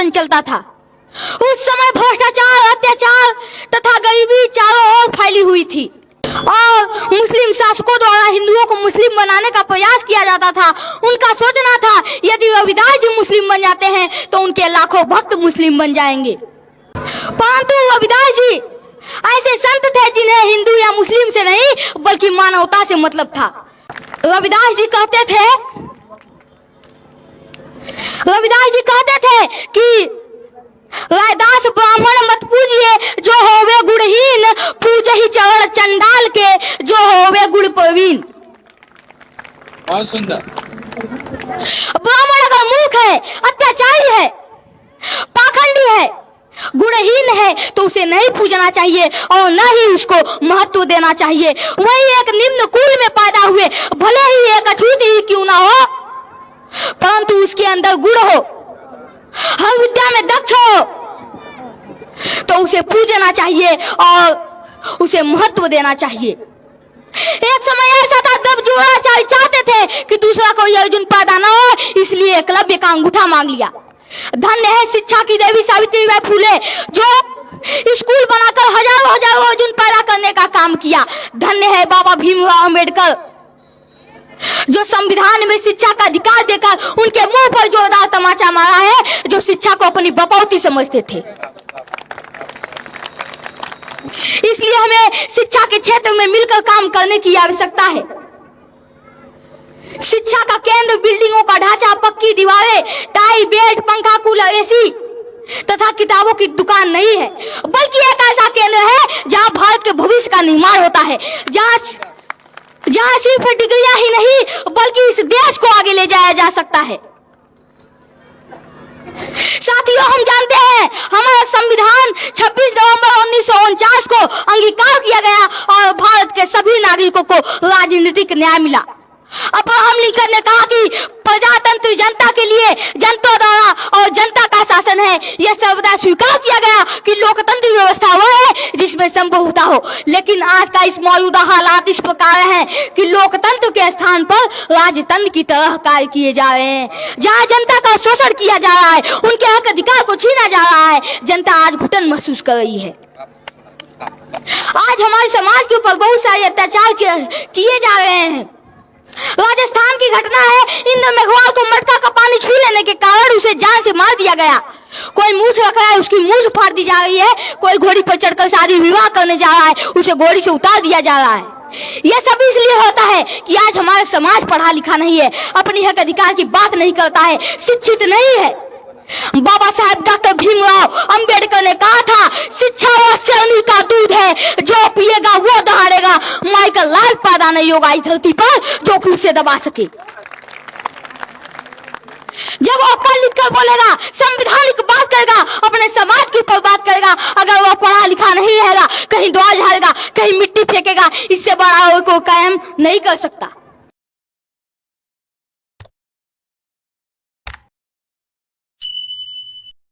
शासन चलता था। उस समय भ्रष्टाचार, अत्याचार तथा गरीबी चारों ओर फैली हुई थी और मुस्लिम शासकों द्वारा हिंदुओं को मुस्लिम बनाने का प्रयास किया जाता था। उनका सोचना था यदि रविदास जी मुस्लिम बन जाते हैं तो उनके लाखों भक्त मुस्लिम बन जाएंगे। परंतु रविदास जी ऐसे संत थे जिन्हें हिंदू या मुस्लिम से नहीं बल्कि मानवता से मतलब था। रविदास जी कहते थे कि रैदास ब्राह्मण मत पूजिए, जो होवे गुणहीन, पूजहि चरण चंडाल के, जो होवे गुण प्रवीण। बहुत सुंदर। ब्राह्मण अगर मूर्ख है, अत्याचारी है, पाखंडी है, गुणहीन है तो उसे नहीं पूजना चाहिए और न ही उसको महत्व देना चाहिए। वही एक निम्न कुल में पैदा हुए, भले ही एक अछूत ही क्यों ना हो, परंतु उसके अंदर गुण हो, हर विद्या में दक्ष हो, तो उसे पूजना चाहिए और उसे महत्व देना चाहिए। एक समय ऐसा था जब द्रोणाचार्य चाहते थे कि दूसरा कोई अर्जुन पैदा न हो, इसलिए एकलव्य का अंगूठा मांग लिया। धन्य है शिक्षा की देवी सावित्रीबाई फुले जो स्कूल बनाकर हजारों अर्जुन पैदा करने का काम किया। धन्य है बाबा भीमराव अंबेडकर जो संविधान में शिक्षा का अधिकार देकर उनके मुंह पर जोरदार तमाचा मारा है, जो शिक्षा को अपनी बपौती समझते थे। इसलिए हमें शिक्षा के क्षेत्र में मिलकर काम करने की आवश्यकता है। शिक्षा का केंद्र बिल्डिंगों का ढांचा, पक्की दीवारें, टाई, बेड, पंखा, कूलर, एसी तथा किताबों की दुकान नहीं है, बल्कि एक ऐसा केंद्र है जहां भारत के भविष्य का निर्माण होता है, जहां सिर्फ डिग्रियां ही नहीं बल्कि इस देश को आगे ले जाया जा सकता है। साथियों, हम जानते हैं हमारा संविधान 26 नवंबर 1949 को अंगीकार किया गया और भारत के सभी नागरिकों को राजनीतिक न्याय मिला। अब्राहम लिंकन ने कहा कि प्रजातंत्र जनता के लिए, जनता द्वारा और जनता का शासन है। यह सर्वदा स्वीकार किया गया कि लोकतंत्र व्यवस्था वह है जिसमें संप्रभुता हो। लेकिन आज का इस मौजूदा हालात इस प्रकार है कि लोकतंत्र के स्थान पर राजतंत्र की तरह कार्य किए जा रहे हैं, जहां जनता का शोषण किया जा रहा है, उनके हक अधिकार को छीना जा रहा है। जनता आज घुटन महसूस कर रही है। आज हमारे समाज के ऊपर बहुत सारे अत्याचार किए जा रहे हैं। राजस्थान की घटना है, इंद्र मेघवाल को मटका का पानी छू लेने के कारण उसे जान से मार दिया गया। कोई मूछ रख रहा है, उसकी मूछ फाड़ दी जा रही है। कोई घोड़ी पर चढ़कर शादी विवाह करने जा रहा है, उसे घोड़ी से उतार दिया जा रहा है। यह सब इसलिए होता है कि आज हमारा समाज पढ़ा लिखा नहीं है, अपनी हक अधिकार की बात नहीं करता है, शिक्षित नहीं है। बाबा साहेब डॉक्टर भीमराव अंबेडकर ने कहा था, शिक्षा वह शरणी का दूध है, जो पिएगा वो दहाड़ेगा। माई का लाल पैदा नहीं होगा इस धरती पर जो कि उसे दबा सके। जब वह पढ़ लिख कर बोलेगा, संवैधानिक बात करेगा, अपने समाज के ऊपर बात करेगा, अगर वह पढ़ा लिखा नहीं रहेगा, कहीं द्वार झाड़ेगा, कहीं मिट्टी फेंकेगा, इससे बड़ा कोई काम नहीं कर सकता।